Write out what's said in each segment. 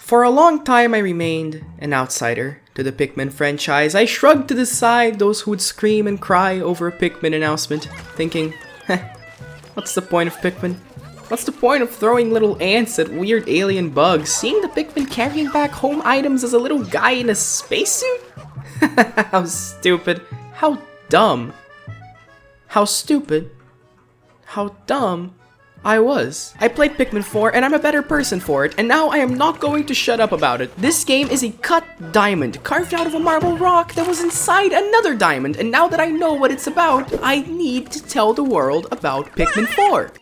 For a long time I remained an outsider to the Pikmin franchise. I shrugged to the side those who would scream and cry over a Pikmin announcement, thinking, what's the point of Pikmin? What's the point of throwing little ants at weird alien bugs? Seeing the Pikmin carrying back home items as a little guy in a spacesuit? How stupid. How dumb. How stupid. How dumb I was. I played Pikmin 4 and I'm a better person for it, and now I am not going to shut up about it. This game is a cut diamond carved out of a marble rock that was inside another diamond, and now that I know what it's about, I need to tell the world about Pikmin 4.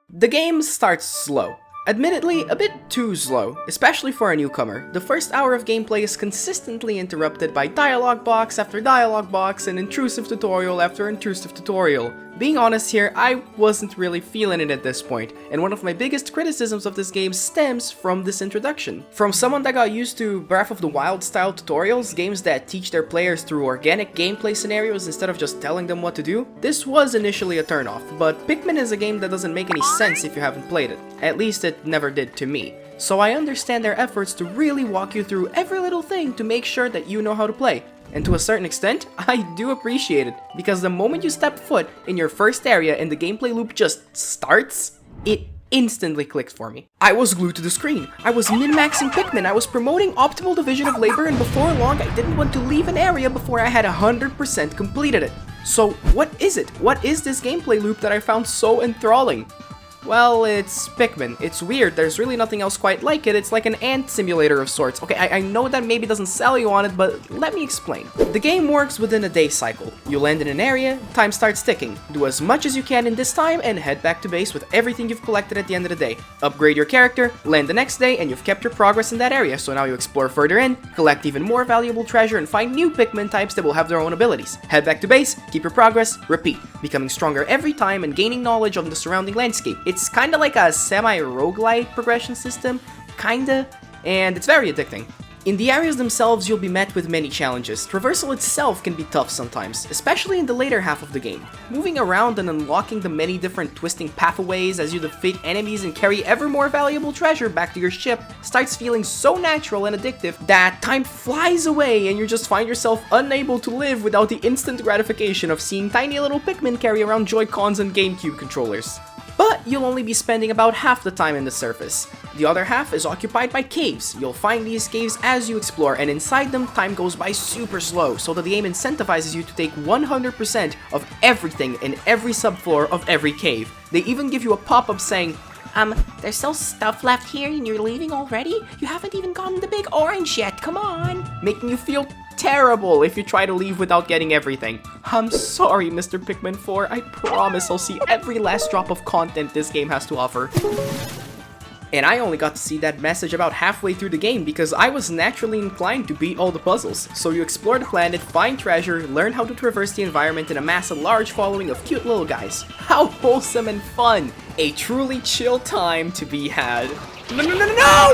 The game starts slow. Admittedly, a bit too slow, especially for a newcomer. The first hour of gameplay is consistently interrupted by dialogue box after dialogue box and intrusive tutorial after intrusive tutorial. Being honest here, I wasn't really feeling it at this point, and one of my biggest criticisms of this game stems from this introduction. From someone that got used to Breath of the Wild style tutorials, games that teach their players through organic gameplay scenarios instead of just telling them what to do, this was initially a turnoff, but Pikmin is a game that doesn't make any sense if you haven't played it. At least it never did to me. So I understand their efforts to really walk you through every little thing to make sure that you know how to play. And to a certain extent, I do appreciate it, because the moment you step foot in your first area and the gameplay loop just starts, it instantly clicked for me. I was glued to the screen. I was min-maxing Pikmin, I was promoting optimal division of labor, and before long I didn't want to leave an area before I had 100% completed it. So what is it? What is this gameplay loop that I found so enthralling? Well, it's Pikmin. It's weird. There's really nothing else quite like it. It's like an ant simulator of sorts. Okay, I know that maybe doesn't sell you on it, but let me explain. The game works within a day cycle. You land in an area, time starts ticking. Do as much as you can in this time and head back to base with everything you've collected at the end of the day. Upgrade your character, land the next day, and you've kept your progress in that area. So now you explore further in, collect even more valuable treasure, and find new Pikmin types that will have their own abilities. Head back to base, keep your progress, repeat. Becoming stronger every time and gaining knowledge of the surrounding landscape. It's kinda like a semi-roguelite progression system, kinda, and it's very addicting. In the areas themselves, you'll be met with many challenges. Traversal itself can be tough sometimes, especially in the later half of the game. Moving around and unlocking the many different twisting pathways as you defeat enemies and carry ever more valuable treasure back to your ship starts feeling so natural and addictive that time flies away and you just find yourself unable to live without the instant gratification of seeing tiny little Pikmin carry around Joy-Cons and GameCube controllers. But you'll only be spending about half the time in the surface. The other half is occupied by caves. You'll find these caves as you explore, and inside them, time goes by super slow, so that the game incentivizes you to take 100% of everything in every subfloor of every cave. They even give you a pop-up saying, there's still stuff left here and you're leaving already? You haven't even gotten the big orange yet, come on! Making you feel terrible if you try to leave without getting everything. I'm sorry, Mr. Pikmin 4, I promise I'll see every last drop of content this game has to offer. And I only got to see that message about halfway through the game because I was naturally inclined to beat all the puzzles. So you explore the planet, find treasure, learn how to traverse the environment, and amass a large following of cute little guys. How wholesome and fun! A truly chill time to be had. No!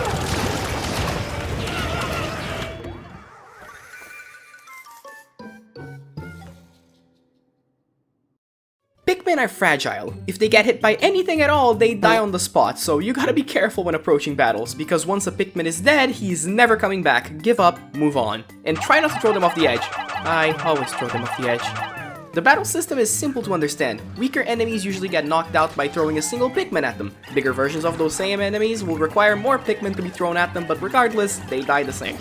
Pikmin are fragile. If they get hit by anything at all, they die on the spot, so you gotta be careful when approaching battles, because once a Pikmin is dead, he's never coming back. Give up, move on. And try not to throw them off the edge. I always throw them off the edge. The battle system is simple to understand. Weaker enemies usually get knocked out by throwing a single Pikmin at them. Bigger versions of those same enemies will require more Pikmin to be thrown at them, but regardless, they die the same.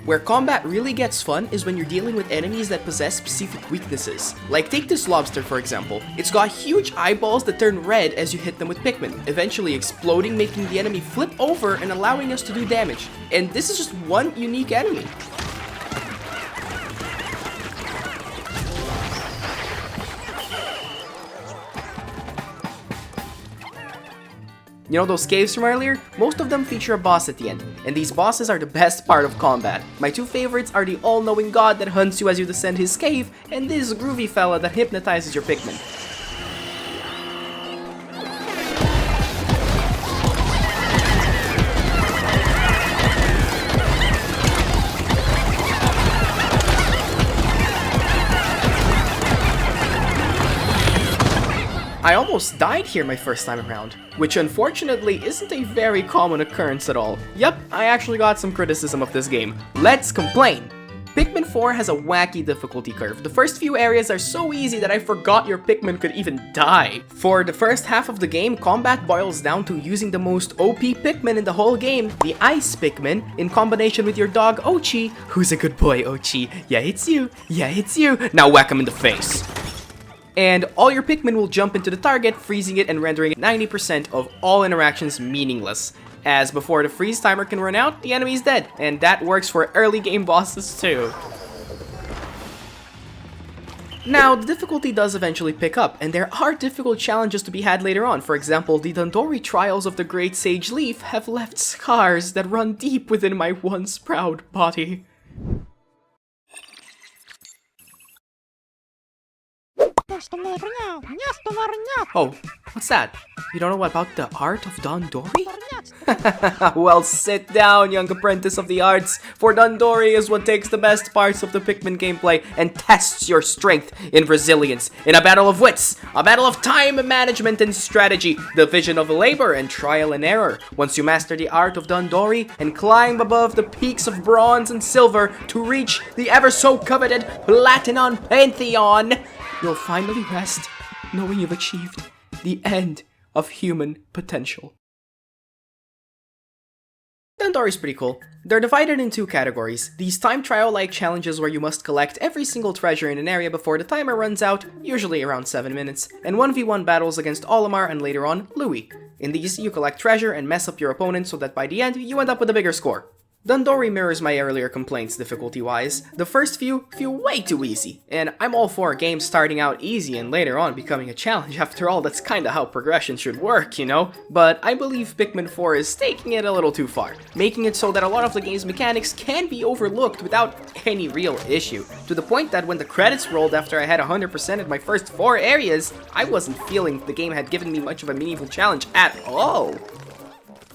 Where combat really gets fun is when you're dealing with enemies that possess specific weaknesses. Like take this lobster for example. It's got huge eyeballs that turn red as you hit them with Pikmin, eventually exploding, making the enemy flip over and allowing us to do damage. And this is just one unique enemy. You know those caves from earlier? Most of them feature a boss at the end, and these bosses are the best part of combat. My two favorites are the all-knowing god that hunts you as you descend his cave, and this groovy fella that hypnotizes your Pikmin. I almost died here my first time around, which unfortunately isn't a very common occurrence at all. Yep, I actually got some criticism of this game. Let's complain! Pikmin 4 has a wacky difficulty curve. The first few areas are so easy that I forgot your Pikmin could even die. For the first half of the game, combat boils down to using the most OP Pikmin in the whole game, the Ice Pikmin, in combination with your dog Ochi. Who's a good boy, Ochi? Yeah, it's you. Yeah, it's you. Now whack him in the face. And all your Pikmin will jump into the target, freezing it and rendering 90% of all interactions meaningless. As before the freeze timer can run out, the enemy is dead, and that works for early game bosses too. Now, the difficulty does eventually pick up, and there are difficult challenges to be had later on. For example, the Dandori trials of the Great Sage Leaf have left scars that run deep within my once proud body. Oh, what's that? You don't know about the art of Dandori? Well, sit down, young apprentice of the arts, for Dandori is what takes the best parts of the Pikmin gameplay and tests your strength in resilience in a battle of wits, a battle of time management and strategy, division of labor and trial and error. Once you master the art of Dandori and climb above the peaks of bronze and silver to reach the ever so coveted Platinum Pantheon, you'll finally rest knowing you've achieved the end of human potential. Dandori's pretty cool. They're divided in two categories. These time trial-like challenges where you must collect every single treasure in an area before the timer runs out, usually around 7 minutes, and 1v1 battles against Olimar and later on, Louie. In these, you collect treasure and mess up your opponent so that by the end, you end up with a bigger score. Dandori mirrors my earlier complaints difficulty-wise. The first few feel way too easy, and I'm all for games starting out easy and later on becoming a challenge. After all, that's kinda how progression should work, you know? But I believe Pikmin 4 is taking it a little too far, making it so that a lot of the game's mechanics can be overlooked without any real issue, to the point that when the credits rolled after I had 100%ed my first 4 areas, I wasn't feeling the game had given me much of a meaningful challenge at all.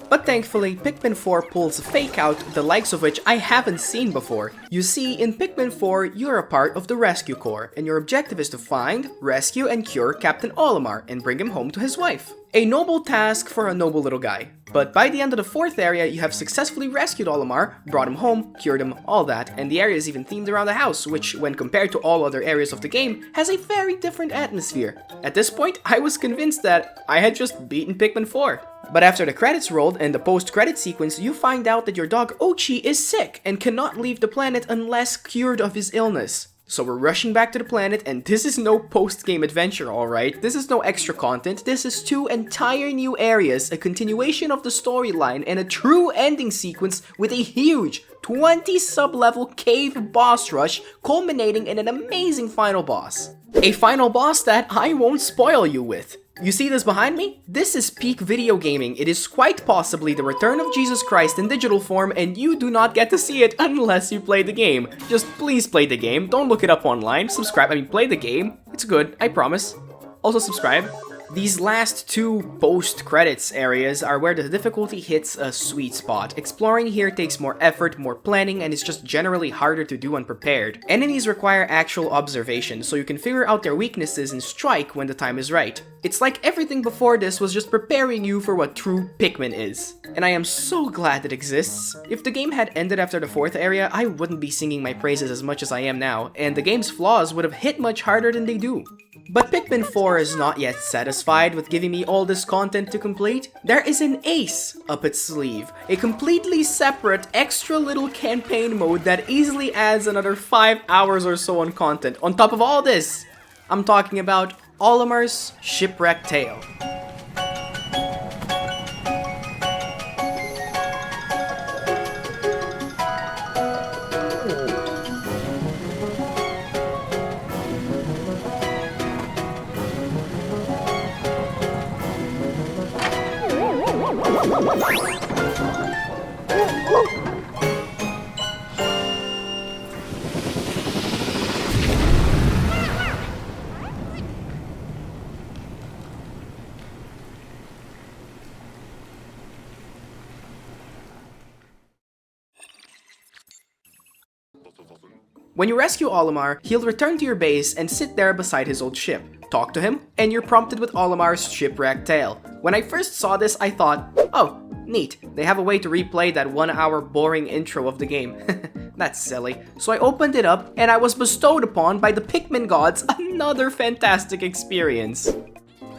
But thankfully, Pikmin 4 pulls a fake out, the likes of which I haven't seen before. You see, in Pikmin 4, you're a part of the Rescue Corps, and your objective is to find, rescue, and cure Captain Olimar and bring him home to his wife. A noble task for a noble little guy. But by the end of the 4th area, you have successfully rescued Olimar, brought him home, cured him, all that, and the area is even themed around the house, which, when compared to all other areas of the game, has a very different atmosphere. At this point, I was convinced that I had just beaten Pikmin 4. But after the credits rolled and the post-credit sequence, you find out that your dog Ochi is sick and cannot leave the planet unless cured of his illness. So we're rushing back to the planet, and this is no post-game adventure, alright? This is no extra content, this is 2 entire new areas, a continuation of the storyline, and a true ending sequence with a huge 20 sub-level cave boss rush culminating in an amazing final boss. A final boss that I won't spoil you with. You see this behind me? This is peak video gaming. It is quite possibly the return of Jesus Christ in digital form, and you do not get to see it unless you play the game. Just please play the game, don't look it up online, play the game. It's good, I promise. Also subscribe. These last 2 post-credits areas are where the difficulty hits a sweet spot. Exploring here takes more effort, more planning, and is just generally harder to do unprepared. Enemies require actual observation, so you can figure out their weaknesses and strike when the time is right. It's like everything before this was just preparing you for what true Pikmin is. And I am so glad it exists. If the game had ended after the 4th area, I wouldn't be singing my praises as much as I am now, and the game's flaws would have hit much harder than they do. But Pikmin 4 is not yet satisfied with giving me all this content to complete. There is an ace up its sleeve, a completely separate extra little campaign mode that easily adds another 5 hours or so on content. On top of all this, I'm talking about Olimar's Shipwreck Tale. When you rescue Olimar, he'll return to your base and sit there beside his old ship. talk to him, and you're prompted with Olimar's shipwrecked tale. When I first saw this, I thought, oh, neat, they have a way to replay that 1 hour boring intro of the game. That's silly. So I opened it up, and I was bestowed upon by the Pikmin gods another fantastic experience.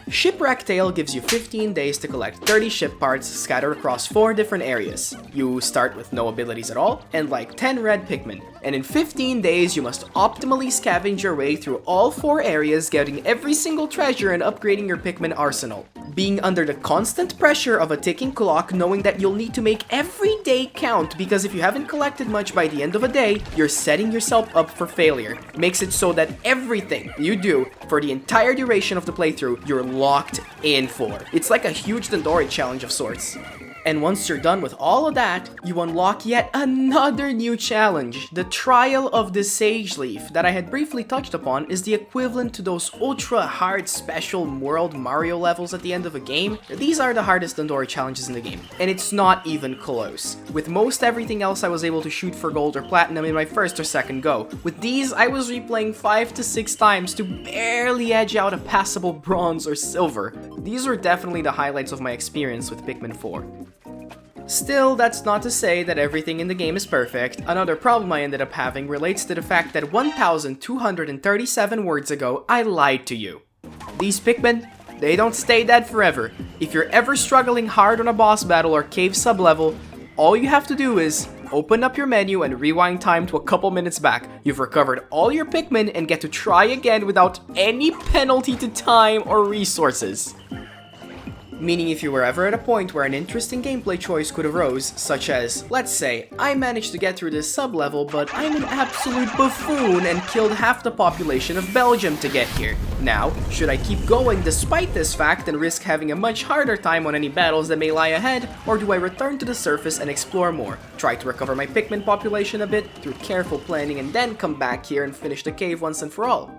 Shipwreck Tale gives you 15 days to collect 30 ship parts scattered across 4 different areas. You start with no abilities at all, and like 10 red Pikmin. And in 15 days, you must optimally scavenge your way through all 4 areas, getting every single treasure and upgrading your Pikmin arsenal. Being under the constant pressure of a ticking clock, knowing that you'll need to make every day count, because if you haven't collected much by the end of a day, you're setting yourself up for failure. Makes it so that everything you do for the entire duration of the playthrough, you're locked in for. It's like a huge Dandori challenge of sorts. And once you're done with all of that, you unlock yet another new challenge. The Trial of the Sage Leaf that I had briefly touched upon is the equivalent to those ultra hard special world Mario levels at the end of a game. These are the hardest Dandori challenges in the game, and it's not even close. With most everything else I was able to shoot for gold or platinum in my first or second go. With these, I was replaying 5 to 6 times to barely edge out a passable bronze or silver. These were definitely the highlights of my experience with Pikmin 4. Still, that's not to say that everything in the game is perfect. Another problem I ended up having relates to the fact that 1,237 words ago, I lied to you. These Pikmin, they don't stay dead forever. If you're ever struggling hard on a boss battle or cave sublevel, all you have to do is open up your menu and rewind time to a couple minutes back. You've recovered all your Pikmin and get to try again without any penalty to time or resources. Meaning if you were ever at a point where an interesting gameplay choice could arose, such as, let's say, I managed to get through this sub-level, but I'm an absolute buffoon and killed half the population of Belgium to get here. Now, should I keep going despite this fact and risk having a much harder time on any battles that may lie ahead, or do I return to the surface and explore more, try to recover my Pikmin population a bit through careful planning and then come back here and finish the cave once and for all?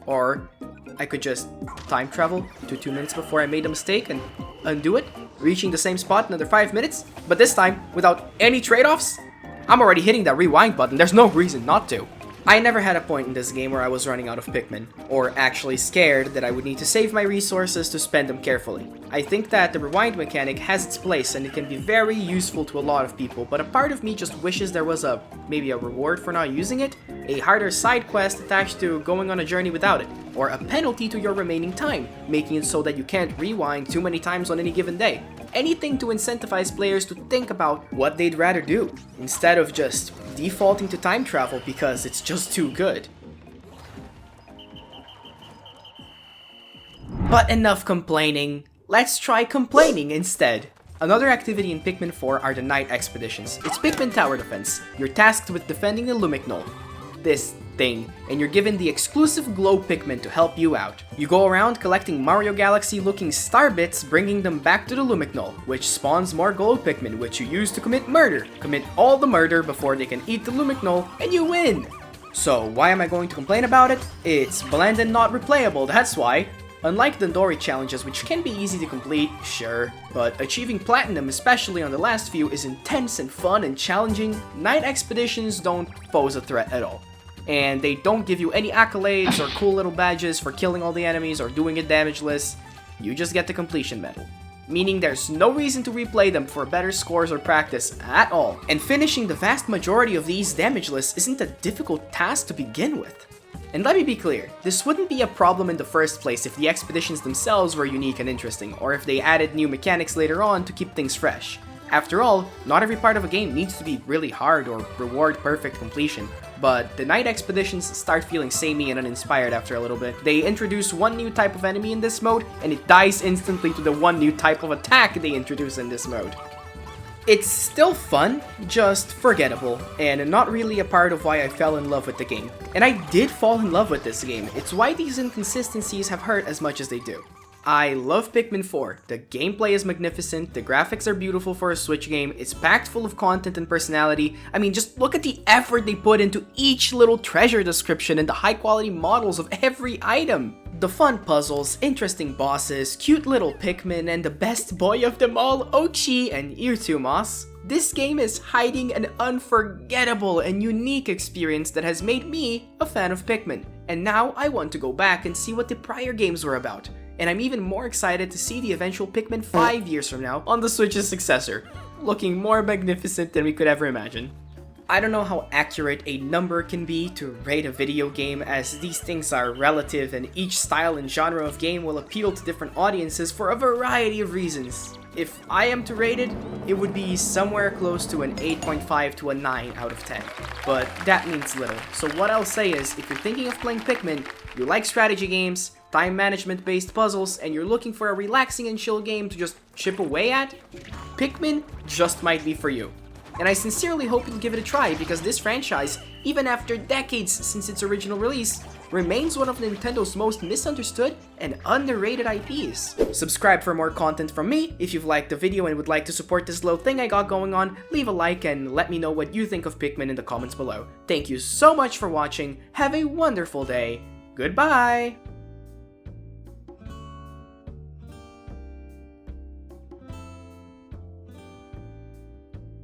Or I could just time travel to 2 minutes before I made a mistake and undo it, reaching the same spot in another 5 minutes, but this time without any trade-offs? I'm already hitting that rewind button, there's no reason not to. I never had a point in this game where I was running out of Pikmin, or actually scared that I would need to save my resources to spend them carefully. I think that the rewind mechanic has its place and it can be very useful to a lot of people, but a part of me just wishes there was maybe a reward for not using it, a harder side quest attached to going on a journey without it, or a penalty to your remaining time, making it so that you can't rewind too many times on any given day. Anything to incentivize players to think about what they'd rather do, instead of just defaulting to time travel because it's just too good. But enough complaining, let's try complaining instead. Another activity in Pikmin 4 are the night expeditions. It's Pikmin tower defense. You're tasked with defending the Lumiknull, this thing, and you're given the exclusive glow Pikmin to help you out. You go around collecting Mario Galaxy looking star bits, bringing them back to the Lumiknull, which spawns more glow Pikmin, which you use to commit murder. Commit all the murder before they can eat the Lumiknull, and you win! So why am I going to complain about it? It's bland and not replayable, that's why. Unlike Dandori challenges, which can be easy to complete, sure, but achieving platinum, especially on the last few, is intense and fun and challenging, night expeditions don't pose a threat at all. And they don't give you any accolades or cool little badges for killing all the enemies or doing it damageless. You just get the completion medal. Meaning there's no reason to replay them for better scores or practice at all. And finishing the vast majority of these damageless isn't a difficult task to begin with. And let me be clear, this wouldn't be a problem in the first place if the expeditions themselves were unique and interesting, or if they added new mechanics later on to keep things fresh. After all, not every part of a game needs to be really hard or reward perfect completion, but the night expeditions start feeling samey and uninspired after a little bit. They introduce one new type of enemy in this mode, and it dies instantly to the one new type of attack they introduce in this mode. It's still fun, just forgettable, and not really a part of why I fell in love with the game. And I did fall in love with this game, it's why these inconsistencies have hurt as much as they do. I love Pikmin 4, the gameplay is magnificent, the graphics are beautiful for a Switch game, it's packed full of content and personality. I mean, just look at the effort they put into each little treasure description and the high quality models of every item. The fun puzzles, interesting bosses, cute little Pikmin, and the best boy of them all, Ochi and Irtumas. This game is hiding an unforgettable and unique experience that has made me a fan of Pikmin. and now I want to go back and see what the prior games were about. And I'm even more excited to see the eventual Pikmin 5 years from now on the Switch's successor, looking more magnificent than we could ever imagine. I don't know how accurate a number can be to rate a video game, as these things are relative and each style and genre of game will appeal to different audiences for a variety of reasons. If I am to rate it, it would be somewhere close to an 8.5 to a 9 out of 10. But that means little, so what I'll say is, if you're thinking of playing Pikmin, you like strategy games, time management based puzzles, and you're looking for a relaxing and chill game to just chip away at, Pikmin just might be for you. And I sincerely hope you'll give it a try, because this franchise, even after decades since its original release, remains one of Nintendo's most misunderstood and underrated IPs. Subscribe for more content from me. If you've liked the video and would like to support this little thing I got going on, leave a like and let me know what you think of Pikmin in the comments below. Thank you so much for watching, have a wonderful day, goodbye!